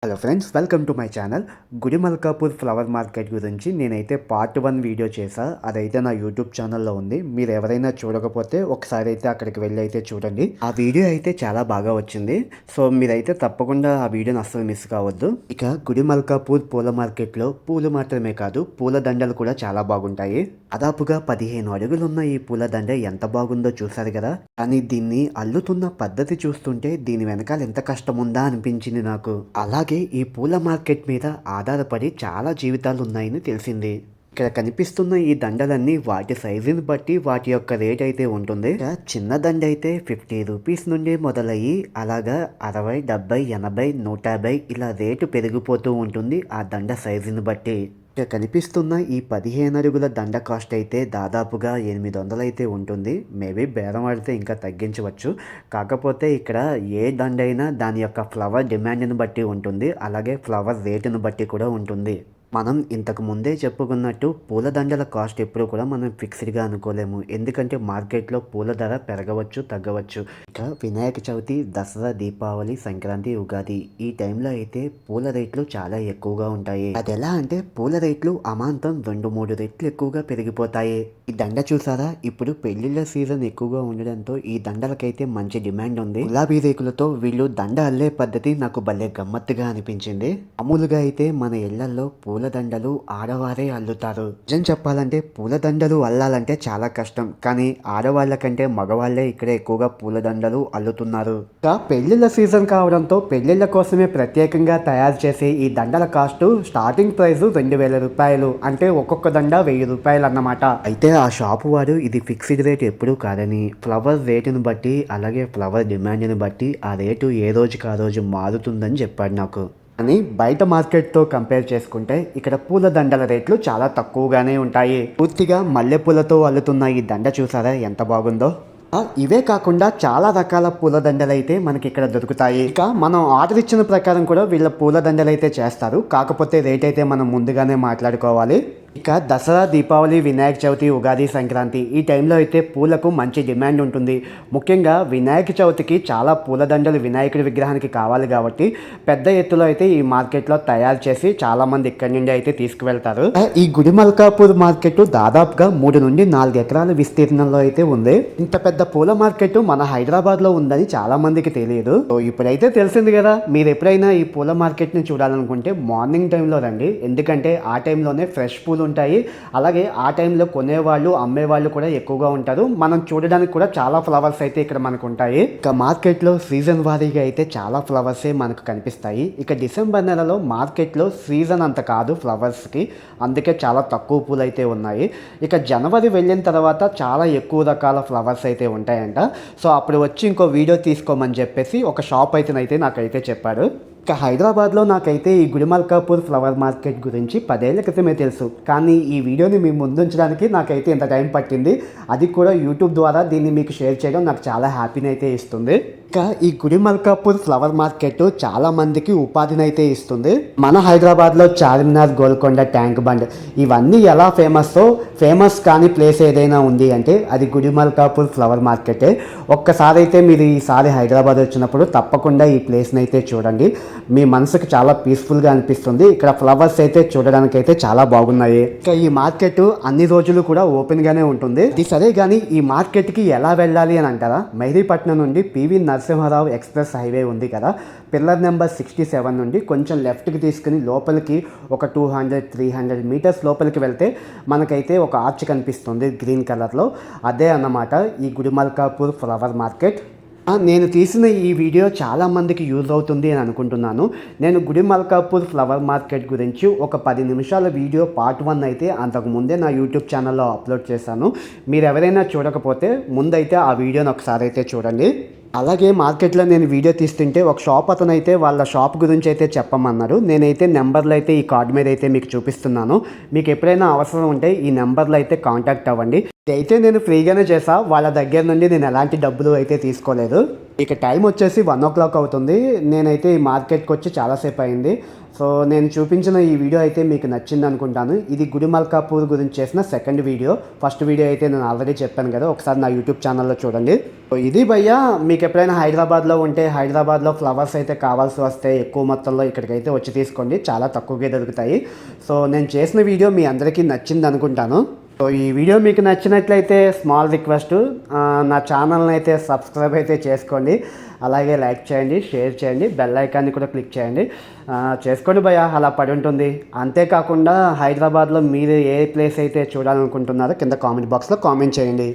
Hello friends, welcome to my channel. Gudimalkapur flower market గురించి నేనైతే part 1 video చేశా. అదైతే నా యూట్యూబ్ ఛానల్లో ఉంది. మీరు ఎవరైనా చూడకపోతే ఒకసారి అయితే అక్కడికి వెళ్ళి అయితే చూడండి. ఆ వీడియో అయితే చాలా బాగా వచ్చింది. సో మీరైతే తప్పకుండా ఆ వీడియోని అస్సలు మిస్ కావద్దు. ఇక గుడిమల్కాపూర్ పూల మార్కెట్లో పూలు మాత్రమే కాదు, పూల దండలు కూడా చాలా బాగుంటాయి. దాదాపుగా 15 అడుగులున్న ఈ పూల దండ ఎంత బాగుందో చూసారు కదా. కానీ దీన్ని అల్లుతున్న పద్ధతి చూస్తుంటే దీని వెనకాల ఎంత కష్టం ఉందా అనిపించింది నాకు. అలాగే ఈ పూల మార్కెట్ మీద ఆధారపడి చాలా జీవితాలు ఉన్నాయని తెలిసింది. ఇక్కడ కనిపిస్తున్న ఈ దండలన్నీ వాటి సైజుని బట్టి వాటి యొక్క రేట్ అయితే ఉంటుంది. చిన్న దండ అయితే 50 రూపీస్ నుండి మొదలయ్యి అలాగా 60, 70, 80, 150 ఇలా రేటు పెరిగిపోతూ ఉంటుంది ఆ దండ సైజుని బట్టి. ఇక్కడ కనిపిస్తున్న ఈ 15 అడుగుల దండ కాస్ట్ అయితే దాదాపుగా 800 అయితే ఉంటుంది. మేబీ బేరం ఆడితే ఇంకా తగ్గించవచ్చు. కాకపోతే ఇక్కడ ఏ దండ అయినా దాని యొక్క ఫ్లవర్ డిమాండ్ని బట్టి ఉంటుంది, అలాగే ఫ్లవర్ రేటును బట్టి కూడా ఉంటుంది. మనం ఇంతకు ముందే చెప్పుకున్నట్టు పూలదండల కాస్ట్ ఎప్పుడు కూడా మనం ఫిక్స్డ్గా అనుకోలేము. ఎందుకంటే మార్కెట్లో పూల ధర పెరగవచ్చు, తగ్గవచ్చు. ఇక వినాయక చవితి, దసరా, దీపావళి, సంక్రాంతి, ఉగాది ఈ టైంలో అయితే పూల రేట్లు చాలా ఎక్కువగా ఉంటాయి. అది ఎలా అంటే పూల రేట్లు అమాంతం 2-3 రెట్లు ఎక్కువగా పెరిగిపోతాయి. ఈ దండ చూసారా, ఇప్పుడు పెళ్లిళ్ళ సీజన్ ఎక్కువగా ఉండడంతో ఈ దండలకైతే మంచి డిమాండ్ ఉంది. గులాబీ రేకులతో వీళ్ళు దండ అల్లే పద్ధతి నాకు భలే గమ్మత్తుగా అనిపించింది. మామూలుగా అయితే మన ఇళ్లలో పూలదండలు ఆడవారే అల్లుతారు. నిజం చెప్పాలంటే పూలదండలు అల్లాలంటే చాలా కష్టం. కానీ ఆడవాళ్ళ కంటే మగవాళ్లే ఇక్కడ ఎక్కువగా పూలదండలు అల్లుతున్నారు. ఇంకా పెళ్లిళ్ళ సీజన్ కావడంతో పెళ్లిళ్ళ కోసమే ప్రత్యేకంగా తయారు చేసే ఈ దండల కాస్ట్ స్టార్టింగ్ ప్రైస్ 2000 రూపాయలు, అంటే ఒక్కొక్క దండ 1000 రూపాయలు అన్నమాట. అయితే ఆ షాపు వాడు ఇది ఫిక్స్డ్ రేట్ ఎప్పుడూ కాదని ఫ్లవర్ రేటును బట్టి అలాగే ఫ్లవర్ డిమాండ్ని బట్టి ఆ రేటు ఏ రోజుకి ఆ రోజు మారుతుందని చెప్పాడు నాకు. అని బయట మార్కెట్తో కంపేర్ చేసుకుంటే ఇక్కడ పూల దండల రేట్లు చాలా తక్కువగానే ఉంటాయి. పూర్తిగా మల్లెపూలతో అల్లుతున్న ఈ దండ చూసారా ఎంత బాగుందో. ఇవే కాకుండా చాలా రకాల పూల దండలు అయితే మనకి ఇక్కడ దొరుకుతాయి. ఇక మనం ఆర్డర్ ఇచ్చిన ప్రకారం కూడా వీళ్ళ పూల దండలు అయితే చేస్తారు. కాకపోతే రేట్ అయితే మనం ముందుగానే మాట్లాడుకోవాలి. ఇక దసరా, దీపావళి, వినాయక చవితి, ఉగాది, సంక్రాంతి ఈ టైంలో అయితే పూలకు మంచి డిమాండ్ ఉంటుంది. ముఖ్యంగా వినాయక చవితికి చాలా పూలదండలు వినాయకుడి విగ్రహానికి కావాలి కాబట్టి పెద్ద ఎత్తులో అయితే ఈ మార్కెట్లో తయారు చేసి చాలామంది ఇక్కడి నుండి అయితే తీసుకువెళ్తారు. ఈ గుడిమల్కాపూర్ మార్కెట్ దాదాపుగా 3 నుండి 4 ఎకరాల విస్తీర్ణంలో అయితే ఉంది. ఇంత పెద్ద పూల మార్కెట్ మన హైదరాబాద్లో ఉందని చాలా మందికి తెలియదు. సో ఇప్పుడైతే తెలిసింది కదా. మీరు ఎప్పుడైనా ఈ పూల మార్కెట్ని చూడాలనుకుంటే మార్నింగ్ టైంలో రండి. ఎందుకంటే ఆ టైంలోనే ఫ్రెష్ పూలు ఉంటాయి. అలాగే ఆ టైంలో కొనేవాళ్ళు, అమ్మేవాళ్ళు కూడా ఎక్కువగా ఉంటారు. మనం చూడడానికి కూడా చాలా ఫ్లవర్స్ అయితే ఇక్కడ మనకు ఉంటాయి. ఇక మార్కెట్లో సీజన్ వారీగా అయితే చాలా ఫ్లవర్సే మనకు కనిపిస్తాయి. ఇక డిసెంబర్ నెలలో మార్కెట్లో సీజన్ అంత కాదు ఫ్లవర్స్కి, అందుకే చాలా తక్కువ పూలు అయితే ఉన్నాయి. ఇక జనవరి వెళ్ళిన తర్వాత చాలా ఎక్కువ రకాల ఫ్లవర్స్ అయితే ఉంటాయంట. సో అప్పుడు వచ్చి ఇంకో వీడియో తీసుకోమని చెప్పేసి ఒక షాప్ అయితే నాకైతే చెప్పాడు. ఇక హైదరాబాద్లో నాకైతే ఈ గుడిమల్కాపూర్ ఫ్లవర్ మార్కెట్ గురించి 10 ఏళ్ల క్రితమే తెలుసు. కానీ ఈ వీడియోని మీ ముందుంచడానికి నాకైతే ఇంత టైం పట్టింది. అది కూడా యూట్యూబ్ ద్వారా దీన్ని మీకు షేర్ చేయడం నాకు చాలా హ్యాపీని అయితే ఇస్తుంది. ఇక ఈ గుడిమల్కాపూర్ ఫ్లవర్ మార్కెట్ చాలా మందికి ఉపాధిని అయితే ఇస్తుంది. మన హైదరాబాద్లో చార్మినార్, గోల్కొండ, ట్యాంక్ బండ్ ఇవన్నీ ఎలా ఫేమస్ కానీ ప్లేస్ ఏదైనా ఉంది అంటే అది గుడిమల్కాపూర్ ఫ్లవర్ మార్కెటే. ఒక్కసారి అయితే మీరు ఈసారి హైదరాబాద్ వచ్చినప్పుడు తప్పకుండా ఈ ప్లేస్ని అయితే చూడండి. మీ మనసుకు చాలా పీస్ఫుల్గా అనిపిస్తుంది. ఇక్కడ ఫ్లవర్స్ అయితే చూడడానికి అయితే చాలా బాగున్నాయి. ఇక ఈ మార్కెట్ అన్ని రోజులు కూడా ఓపెన్గానే ఉంటుంది. ఇది సరే కానీ ఈ మార్కెట్కి ఎలా వెళ్ళాలి అని అంటారా? మెహదీపట్నం నుండి పివి నరసింహారావు ఎక్స్ప్రెస్ హైవే ఉంది కదా, పిల్లర్ నెంబర్ 67 నుండి కొంచెం లెఫ్ట్కి తీసుకుని లోపలికి ఒక 200-300 మీటర్స్ లోపలికి వెళ్తే మనకైతే ఒక ఆర్చ్ కనిపిస్తుంది గ్రీన్ కలర్లో. అదే అన్నమాట ఈ గుడిమల్కాపూర్ ఫ్లవర్ మార్కెట్. నేను తీసిన ఈ వీడియో చాలామందికి యూజ్ అవుతుంది అని అనుకుంటున్నాను. నేను గుడిమల్కాపూర్ ఫ్లవర్ మార్కెట్ గురించి ఒక 10 నిమిషాల వీడియో పార్ట్ 1 అయితే అంతకుముందే నా యూట్యూబ్ ఛానల్లో అప్లోడ్ చేశాను. మీరు ఎవరైనా చూడకపోతే ముందైతే ఆ వీడియోని ఒకసారి అయితే చూడండి. అలాగే మార్కెట్లో నేను వీడియో తీస్తుంటే ఒక షాప్ అతను అయితే వాళ్ళ షాప్ గురించి అయితే చెప్పమన్నారు. నేనైతే నెంబర్లు అయితే ఈ కార్డు మీద అయితే మీకు చూపిస్తున్నాను. మీకు ఎప్పుడైనా అవసరం ఉంటే ఈ నెంబర్లో అయితే కాంటాక్ట్ అవ్వండి. అయితే నేను ఫ్రీగానే చేసా. వాళ్ళ దగ్గర నుండి నేను ఎలాంటి డబ్బులు అయితే తీసుకోలేదు. ఇక టైం వచ్చేసి 1:00 అవుతుంది. నేనైతే ఈ మార్కెట్‌కి వచ్చి చాలాసేపు అయింది. సో, నేను చూపించిన ఈ వీడియో అయితే మీకు నచ్చింది అనుకుంటాను. ఇది గుడిమల్కాపూర్ గురించి చేసిన సెకండ్ వీడియో. ఫస్ట్ వీడియో అయితే నేను ఆల్రెడీ చెప్పాను కదా, ఒకసారి నా యూట్యూబ్ ఛానల్‌లో చూడండి. సో, ఇది భయ్యా, మీకు ఎప్పుడైనా హైదరాబాద్‌లో ఉంటే హైదరాబాద్‌లో ఫ్లవర్స్ అయితే కావాల్సి వస్తే ఎక్కువ మొత్తంలో ఇక్కడికైతే వచ్చి తీసుకోండి. చాలా తక్కువకే దొరుకుతాయి. సో, నేను చేసిన వీడియో మీ అందరికీ నచ్చింది అనుకుంటాను. సో, ఈ వీడియో మీకు నచ్చినట్లయితే స్మాల్ రిక్వెస్ట్, నా ఛానల్ని అయితే సబ్స్క్రైబ్ అయితే చేసుకోండి. అలాగే లైక్ చేయండి, షేర్ చేయండి, బెల్ ఐకాన్ని కూడా క్లిక్ చేయండి. చేసుకోండి భయ్యా, అలా పడి ఉంటుంది. అంతేకాకుండా హైదరాబాద్లో మీరు ఏ ప్లేస్ అయితే చూడాలనుకుంటున్నారో కింద కామెంట్ బాక్స్లో కామెంట్ చేయండి.